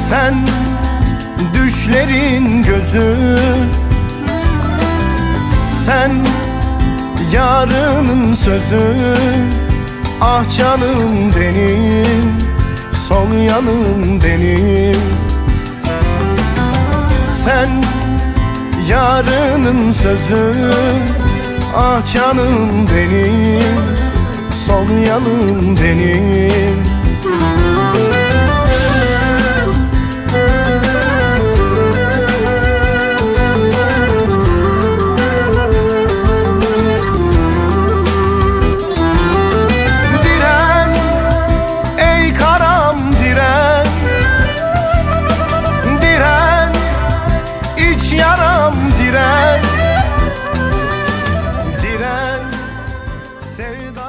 Sen düşlerin gözü, sen yarının sözü. Ah canım benim, sol yanım benim. Sen yarının sözü, ah canım benim, sol yanım benim. Diren, diren, sev